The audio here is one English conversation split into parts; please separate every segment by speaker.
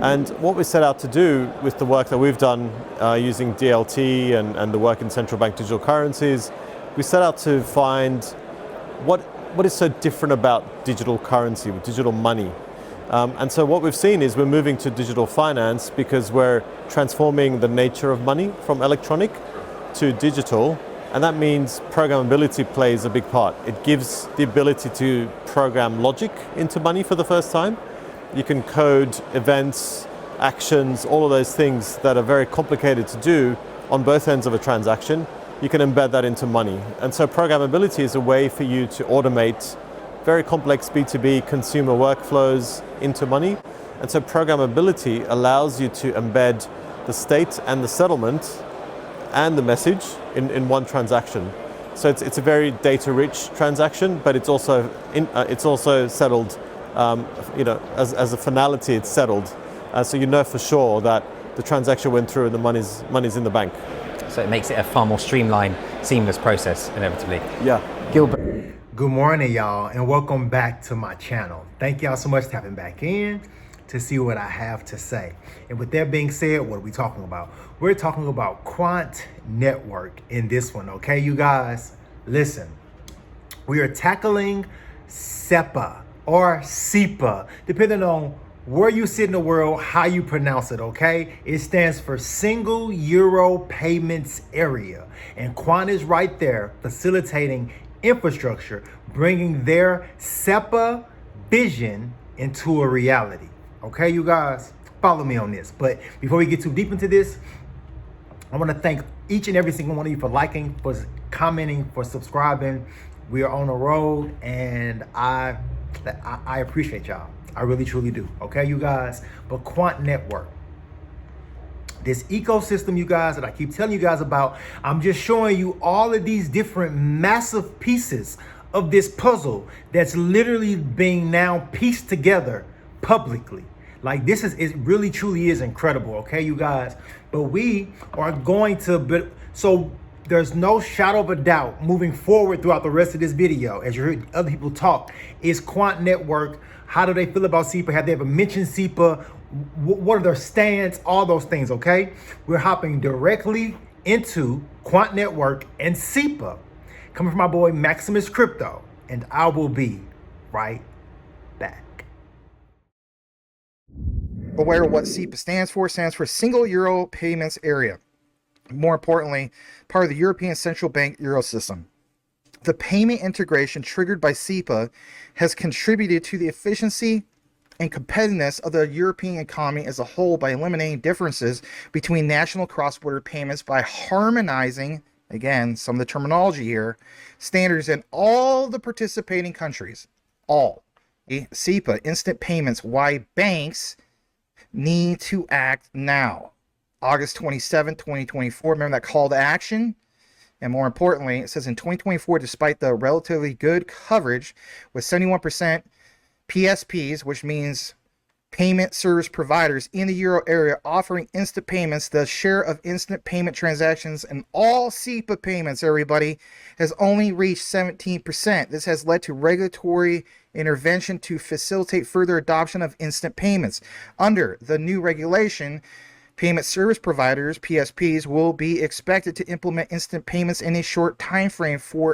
Speaker 1: And what we set out to do with the work that we've done using DLT and the work in central bank digital currencies, we set out to find what is so different about digital currency, digital money. And so what we've seen is we're moving to digital finance because we're transforming the nature of money from electronic to digital. And that means programmability plays a big part. It gives the ability to program logic into money for the first time. You can code events, actions, all of those things that are very complicated to do on both ends of a transaction. You can embed that into money. And so programmability is a way for you to automate very complex B2B consumer workflows into money. And so programmability allows you to embed the state and the settlement and the message in one transaction. So it's a very data-rich transaction, but it's also settled. As a finality, it's settled. So you know for sure that the transaction went through and the money's in the bank.
Speaker 2: So it makes it a far more streamlined, seamless process, inevitably.
Speaker 1: Yeah.
Speaker 2: Gilbert.
Speaker 3: Good morning, y'all, and welcome back to my channel. Thank y'all so much for tapping back in to see what I have to say. And with that being said, what are we talking about? We're talking about Quant Network in this one, okay, you guys? Listen, we are tackling SEPA or SEPA, depending on where you sit in the world, how you pronounce it, okay? It stands for Single Euro Payments Area. And Quant is right there facilitating infrastructure, bringing their SEPA vision into a reality. Okay, you guys, follow me on this. But before we get too deep into this, I want to thank each and every single one of you for liking, for commenting, for subscribing. We are on the road, and I appreciate y'all. I really, truly do. Okay, you guys. But Quant Network, this ecosystem, you guys, that I keep telling you guys about, I'm just showing you all of these different massive pieces of this puzzle that's literally being now pieced together publicly. Like this is, it really truly is incredible. Okay, you guys. But we are going to, so there's no shadow of a doubt moving forward throughout the rest of this video, as you heard other people talk, is Quant Network. How do they feel about SEPA? Have they ever mentioned SEPA? What are their stance? All those things, okay? We're hopping directly into Quant Network and SEPA, coming from my boy Maximus Crypto, and I will be right back.
Speaker 4: Aware of what SEPA stands for Single Euro Payments Area. More importantly, part of the European Central Bank Euro system. The payment integration triggered by SEPA has contributed to the efficiency and competitiveness of the European economy as a whole by eliminating differences between national cross-border payments by harmonizing, again, some of the terminology here, standards in all the participating countries. All. SEPA, instant payments, why banks need to act now. August 27, 2024. Remember that call to action? And more importantly, it says in 2024, despite the relatively good coverage with 71% PSPs, which means payment service providers in the euro area offering instant payments, the share of instant payment transactions in all SEPA payments, everybody, has only reached 17%. This has led to regulatory intervention to facilitate further adoption of instant payments. Under the new regulation, payment service providers, PSPs, will be expected to implement instant payments in a short time frame or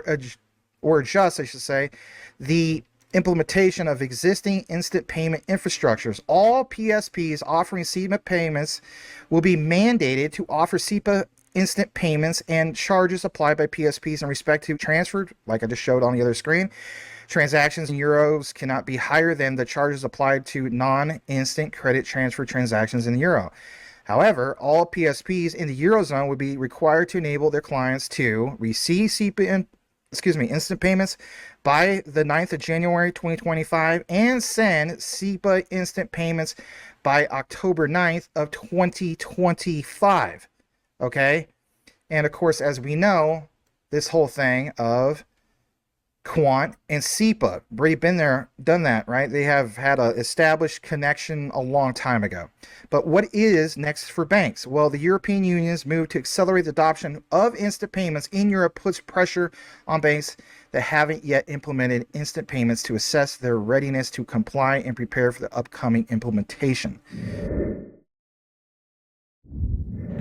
Speaker 4: adjust, I should say, the implementation of existing instant payment infrastructures. All PSPs offering SEPA payments will be mandated to offer SEPA instant payments, and charges applied by PSPs in respect to transferred, like I just showed on the other screen, transactions in euros cannot be higher than the charges applied to non-instant credit transfer transactions in the euro. However, all PSPs in the Eurozone would be required to enable their clients to receive instant payments by the 9th of January 2025 and send SEPA instant payments by October 9th of 2025. Okay? And of course, as we know, this whole thing of Quant and SEPA, already been there, done that, right? They have had an established connection a long time ago. But what is next for banks? Well, the European Union's move to accelerate the adoption of instant payments in Europe puts pressure on banks that haven't yet implemented instant payments to assess their readiness to comply and prepare for the upcoming implementation.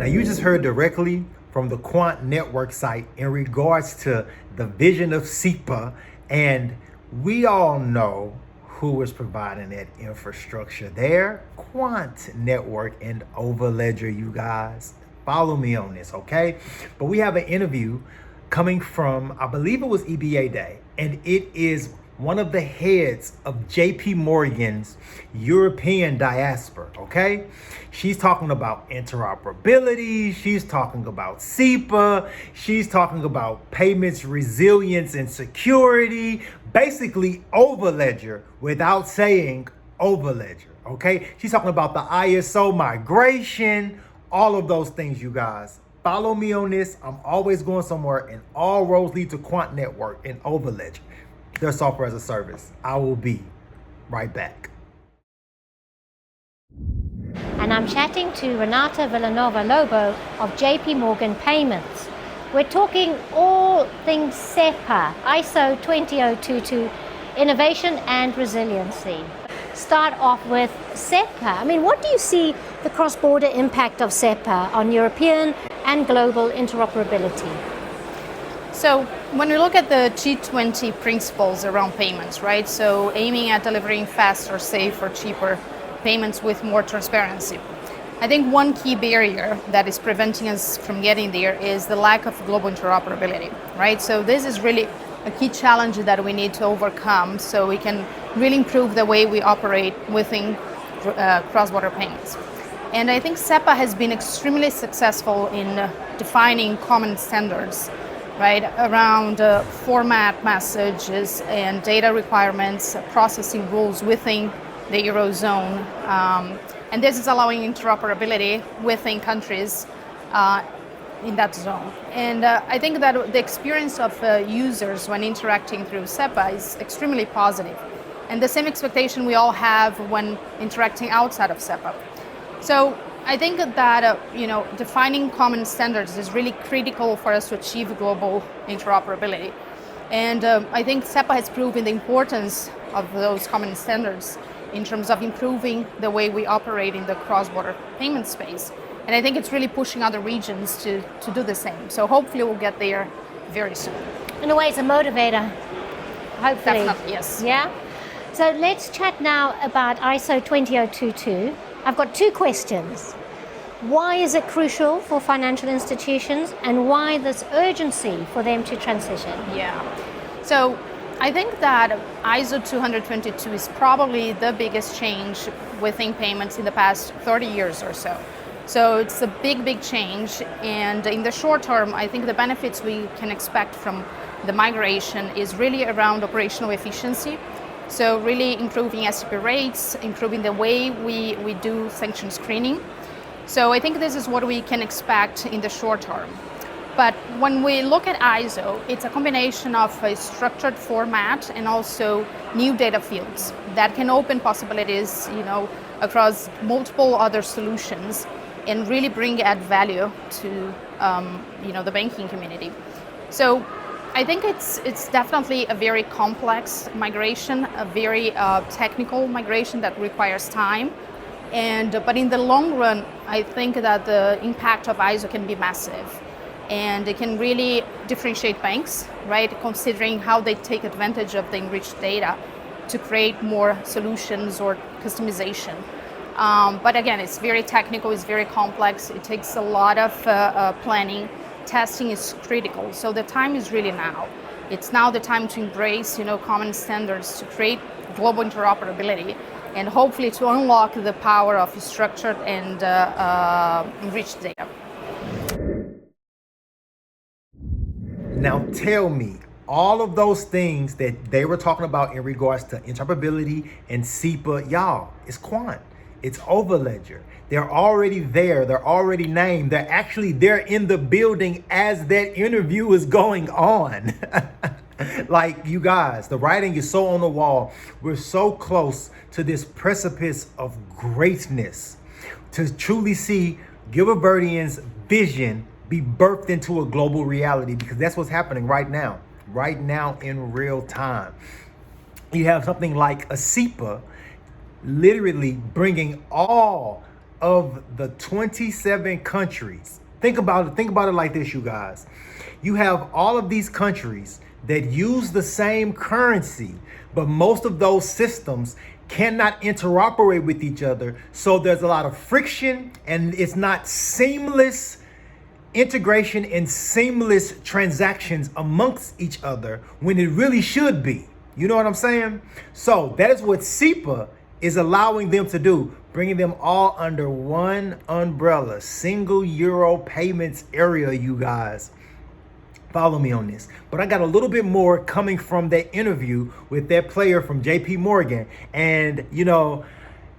Speaker 3: Now, you just heard directly from the Quant network site in regards to the vision of SEPA, and we all know who is providing that infrastructure there. Quant network and Overledger, you guys. Follow me on this, okay? But we have an interview coming from, I believe it was EBA Day, and it is one of the heads of JP Morgan's European diaspora, okay? She's talking about interoperability, she's talking about SEPA, she's talking about payments resilience and security, basically Overledger without saying Overledger, okay? She's talking about the ISO migration, all of those things, you guys. Follow me on this. I'm always going somewhere, and all roads lead to Quant Network and Overledger, their software as a service. I will be right back.
Speaker 5: And I'm chatting to Renata Villanova Lobo of JP Morgan Payments. We're talking all things SEPA, ISO 20022, innovation and resiliency. Start off with SEPA. I mean, what do you see the cross-border impact of SEPA on European and global interoperability?
Speaker 6: So when we look at the G20 principles around payments, right? So aiming at delivering faster, safer, cheaper payments with more transparency. I think one key barrier that is preventing us from getting there is the lack of global interoperability, right? So this is really a key challenge that we need to overcome so we can really improve the way we operate within cross-border payments. And I think SEPA has been extremely successful in defining common standards, right, around format messages and data requirements, processing rules within the Eurozone. And this is allowing interoperability within countries in that zone. And I think that the experience of users when interacting through SEPA is extremely positive. And the same expectation we all have when interacting outside of SEPA. So I think that defining common standards is really critical for us to achieve global interoperability. And I think SEPA has proven the importance of those common standards in terms of improving the way we operate in the cross-border payment space. And I think it's really pushing other regions to do the same. So hopefully we'll get there very soon.
Speaker 5: In a way, it's a motivator, hopefully.
Speaker 6: Definitely, yes.
Speaker 5: Yeah? So let's chat now about ISO 20022. I've got two questions. Why is it crucial for financial institutions, and why this urgency for them to transition?
Speaker 6: Yeah. So I think that ISO 20022 is probably the biggest change within payments in the past 30 years or so. So it's a big, big change. And in the short term, I think the benefits we can expect from the migration is really around operational efficiency. So really improving SEPA rates, improving the way we do sanction screening. So I think this is what we can expect in the short term. But when we look at ISO, it's a combination of a structured format and also new data fields that can open possibilities, across multiple other solutions and really bring add value to, the banking community. So I think it's definitely a very complex migration, a very technical migration that requires time. But in the long run, I think that the impact of ISO can be massive. And it can really differentiate banks, right? Considering how they take advantage of the enriched data to create more solutions or customization. But again, it's very technical, it's very complex. It takes a lot of planning. Testing is critical. So the time is really now. It's now the time to embrace, common standards to create global interoperability and hopefully to unlock the power of structured and enriched data.
Speaker 3: Now tell me, all of those things that they were talking about in regards to interoperability and SEPA, y'all, it's Quant, it's Overledger. They're already there, they're already named, they're in the building as that interview is going on. Like, you guys, the writing is so on the wall. We're so close to this precipice of greatness to truly see Gilbertian's vision be birthed into a global reality, because that's what's happening right now in real time. You have something like a SEPA literally bringing all of the 27 countries Think about it like this, you guys. You have all of these countries that use the same currency, but most of those systems cannot interoperate with each other. So there's a lot of friction and it's not seamless integration and seamless transactions amongst each other when it really should be. You know what I'm saying? So that is what SEPA is allowing them to do, bringing them all under one umbrella, single euro payments area, you guys. Follow me on this. But I got a little bit more coming from that interview with that player from JP Morgan. And, you know,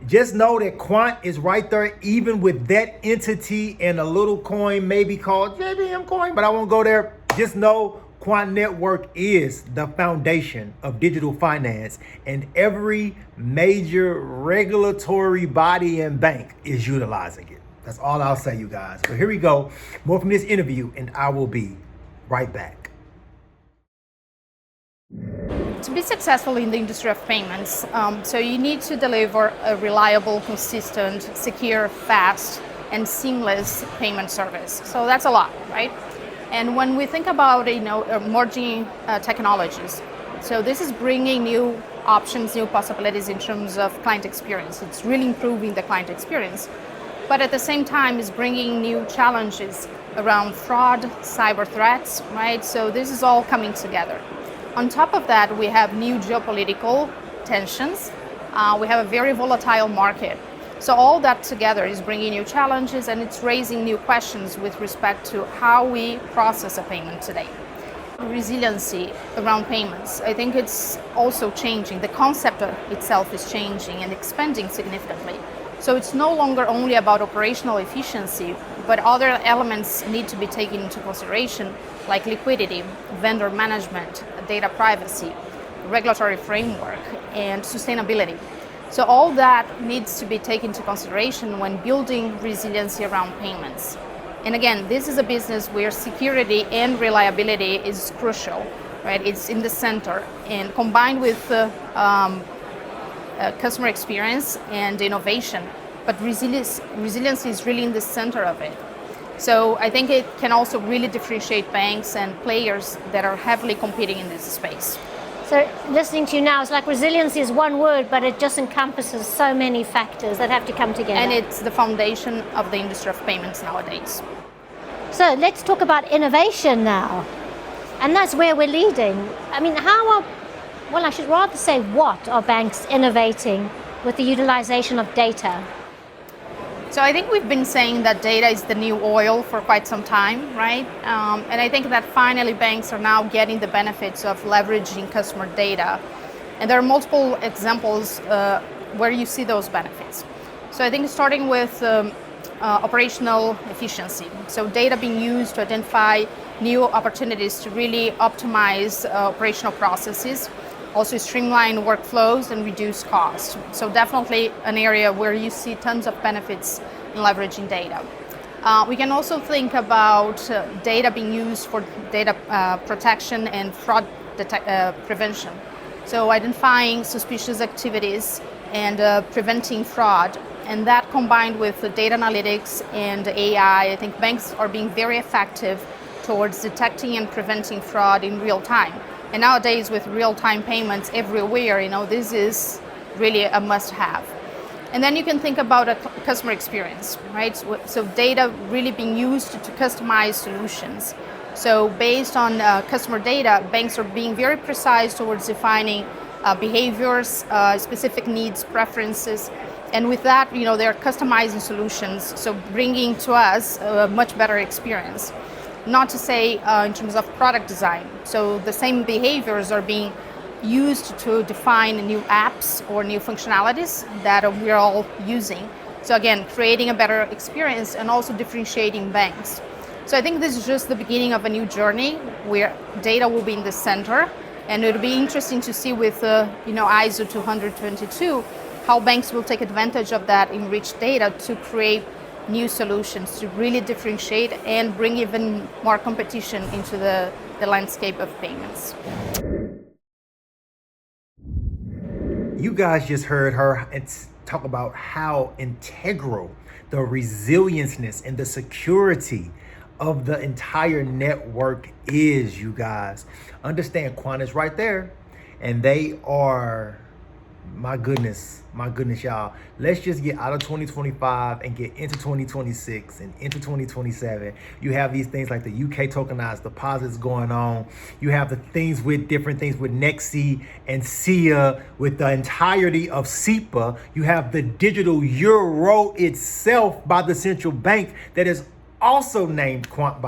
Speaker 3: just know that Quant is right there, even with that entity and a little coin maybe called JPM coin, but I won't go there. Just know Quant Network is the foundation of digital finance, and every major regulatory body and bank is utilizing it. That's all I'll say, you guys. So here we go. More from this interview, and I will be right back.
Speaker 6: To be successful in the industry of payments, so you need to deliver a reliable, consistent, secure, fast, and seamless payment service. So that's a lot, right? And when we think about emerging technologies, so this is bringing new options, new possibilities in terms of client experience. It's really improving the client experience, but at the same time, it's bringing new challenges around fraud, cyber threats, right? So this is all coming together. On top of that, we have new geopolitical tensions. We have a very volatile market. So all that together is bringing new challenges, and it's raising new questions with respect to how we process a payment today. Resiliency around payments, I think it's also changing. The concept itself is changing and expanding significantly. So it's no longer only about operational efficiency, but other elements need to be taken into consideration, like liquidity, vendor management, data privacy, regulatory framework, and sustainability. So all that needs to be taken into consideration when building resiliency around payments. And again, this is a business where security and reliability is crucial, right? It's in the center, and combined with customer experience and innovation, but resilience is really in the center of it. So I think it can also really differentiate banks and players that are heavily competing in this space.
Speaker 5: So listening to you now, it's like resilience is one word, but it just encompasses so many factors that have to come together.
Speaker 6: And it's the foundation of the industry of payments nowadays.
Speaker 5: So let's talk about innovation now. And that's where we're leading. I mean, I should rather say what are banks innovating with the utilization of data?
Speaker 6: So I think we've been saying that data is the new oil for quite some time, right? And I think that finally banks are now getting the benefits of leveraging customer data. And there are multiple examples where you see those benefits. So I think starting with operational efficiency. So data being used to identify new opportunities to really optimize operational processes, also streamline workflows and reduce costs. So definitely an area where you see tons of benefits in leveraging data. We can also think about data being used for data protection and fraud prevention. So identifying suspicious activities and preventing fraud. And that combined with the data analytics and AI, I think banks are being very effective towards detecting and preventing fraud in real time. And nowadays with real-time payments everywhere, this is really a must-have. And then you can think about a customer experience, right? So data really being used to customize solutions. So based on customer data, banks are being very precise towards defining behaviors, specific needs, preferences. And with that, they're customizing solutions, so bringing to us a much better experience. Not to say in terms of product design. So the same behaviors are being used to define new apps or new functionalities that we're all using. So again, creating a better experience and also differentiating banks. So I think this is just the beginning of a new journey where data will be in the center, and it'll be interesting to see with ISO 20022 how banks will take advantage of that enriched data to create new solutions to really differentiate and bring even more competition into the landscape of payments.
Speaker 3: You guys just heard her. talk about how integral the resilienceness and the security of the entire network is, you guys. Understand, Quant is right there, and they are, my goodness, y'all. Let's just get out of 2025 and get into 2026 and into 2027. You have these things like the UK tokenized deposits going on. You have the things with different things with Nexi and SIA, with the entirety of SEPA. You have the digital euro itself by the central bank that is also named Quant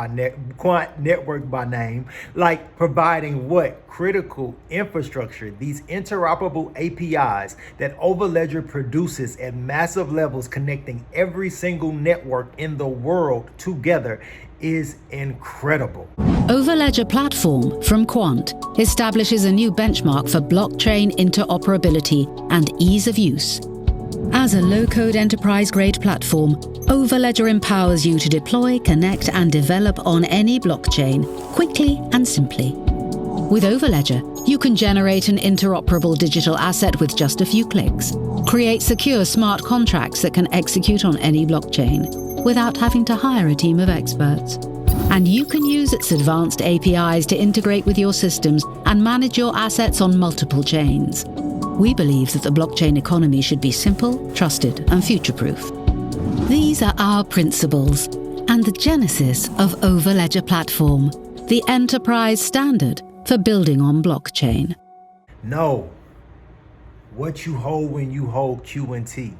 Speaker 3: Network by name, like providing what? Critical infrastructure, these interoperable APIs that Overledger produces at massive levels, connecting every single network in the world together, is incredible.
Speaker 7: Overledger platform from Quant establishes a new benchmark for blockchain interoperability and ease of use. As a low-code enterprise-grade platform, Overledger empowers you to deploy, connect, and develop on any blockchain quickly and simply. With Overledger, you can generate an interoperable digital asset with just a few clicks, create secure smart contracts that can execute on any blockchain without having to hire a team of experts. And you can use its advanced APIs to integrate with your systems and manage your assets on multiple chains. We believe that the blockchain economy should be simple, trusted, and future-proof. These are our principles and the genesis of Overledger Platform, the enterprise standard for building on blockchain.
Speaker 3: Know what you hold when you hold QNT.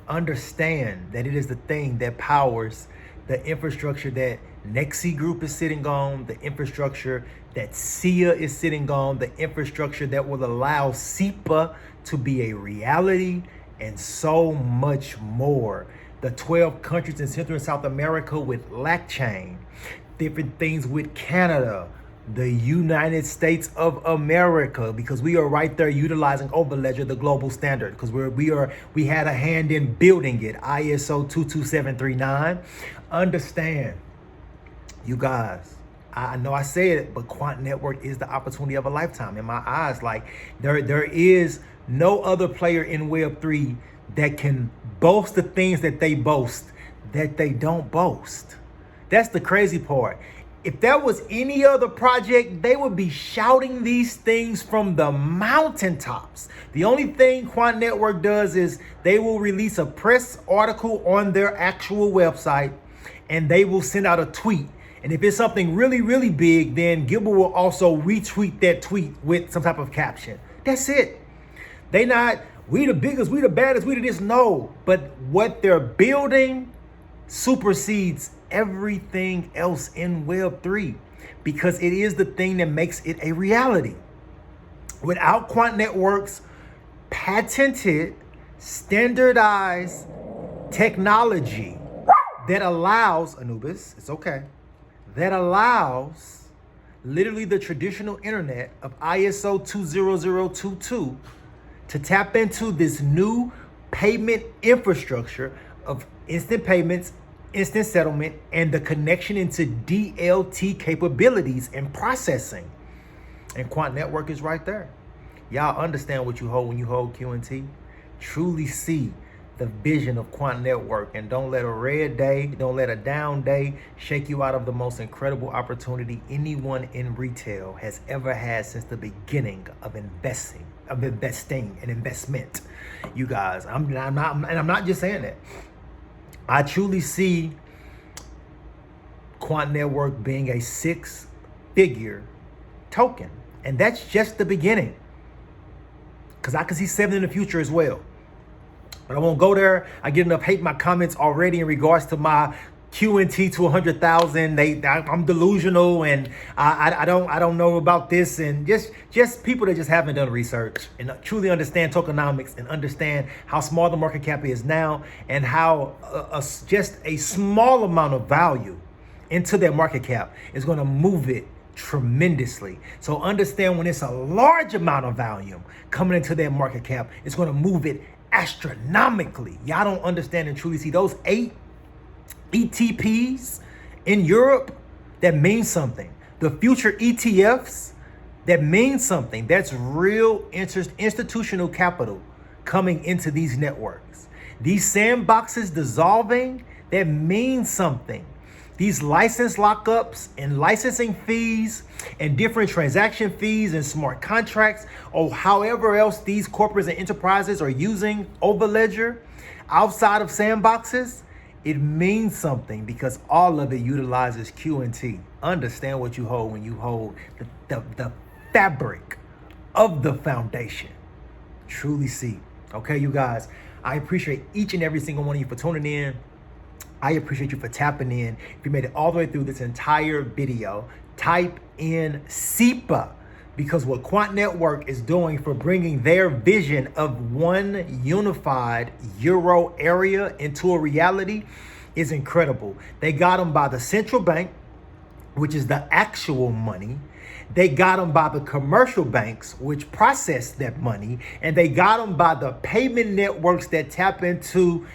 Speaker 3: Understand that it is the thing that powers the infrastructure that Nexi Group is sitting on, the infrastructure that SIA is sitting on, the infrastructure that will allow SEPA to be a reality, and so much more. The 12 countries in Central and South America with LACchain, different things with Canada, the United States of America, because we are right there utilizing Overledger, the global standard, because we had a hand in building it, ISO 22739. Understand, you guys, I know I said it, but Quant Network is the opportunity of a lifetime in my eyes. Like there is no other player in Web3 that can boast the things that they boast that they don't boast. That's the crazy part. If that was any other project, they would be shouting these things from the mountaintops. The only thing Quant Network does is they will release a press article on their actual website, and they will send out a tweet. And if it's something really, really big, then Gilbert will also retweet that tweet with some type of caption. That's it. They not, we the biggest, we the baddest, we the this. No, but what they're building supersedes everything else in Web3, because it is the thing that makes it a reality. Without Quant Network's patented, standardized technology that allows, Anubis, it's okay, that allows literally the traditional internet of ISO 20022 to tap into this new payment infrastructure of instant payments, instant settlement, and the connection into DLT capabilities and processing. And Quant Network is right there. Y'all understand what you hold when you hold QNT. Truly see the vision of Quant Network, and don't let a red day, don't let a down day shake you out of the most incredible opportunity anyone in retail has ever had since the beginning of investing and investment. You guys, I'm not just saying that. I truly see Quant Network being a 6-figure token, and that's just the beginning, because I can see 7 in the future as well. But I won't go there. I get enough hate in my comments already in regards to my QNT to 100,000. I'm delusional, and I don't know about this, and just people that just haven't done research and truly understand tokenomics and understand how small the market cap is now, and how just a small amount of value into their market cap is going to move it tremendously. So understand, when it's a large amount of volume coming into their market cap, it's going to move it astronomically. Y'all don't understand and truly see those 8 ETPs in Europe, that means something. The future ETFs, that means something. That's real institutional capital coming into these networks. These sandboxes dissolving, that means something. These license lockups and licensing fees and different transaction fees and smart contracts, or however else these corporates and enterprises are using Overledger outside of sandboxes, it means something because all of it utilizes QNT. Understand what you hold when you hold the fabric of the foundation. Truly see. Okay, you guys, I appreciate each and every single one of you for tuning in. I appreciate you for tapping in. If you made it all the way through this entire video, type in SEPA, because what Quant Network is doing for bringing their vision of one unified Euro area into a reality is incredible. They got them by the central bank, which is the actual money. They got them by the commercial banks, which process that money. And they got them by the payment networks that tap into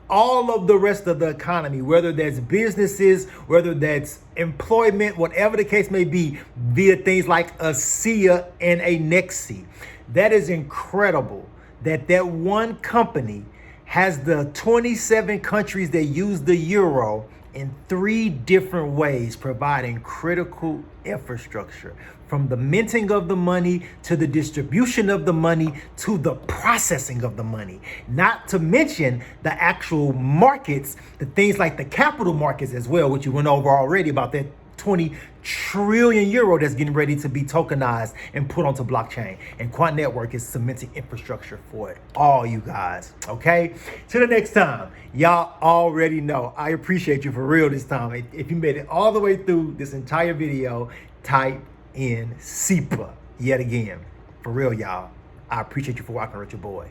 Speaker 3: all of the rest of the economy, whether that's businesses, whether that's employment, whatever the case may be, via things like a SIA and a Nexi. That is incredible that that one company has the 27 countries that use the euro in 3 different ways, providing critical infrastructure, from the minting of the money to the distribution of the money to the processing of the money. Not to mention the actual markets, the things like the capital markets as well, which you went over already about that 20 trillion euro that's getting ready to be tokenized and put onto blockchain. And Quant Network is cementing infrastructure for it all, you guys. Okay, till the next time, y'all already know I appreciate you for real this time. If you made it all the way through this entire video, type in SEPA yet again. For real, y'all, I appreciate you for walking with your boy.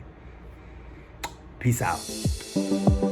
Speaker 3: Peace out.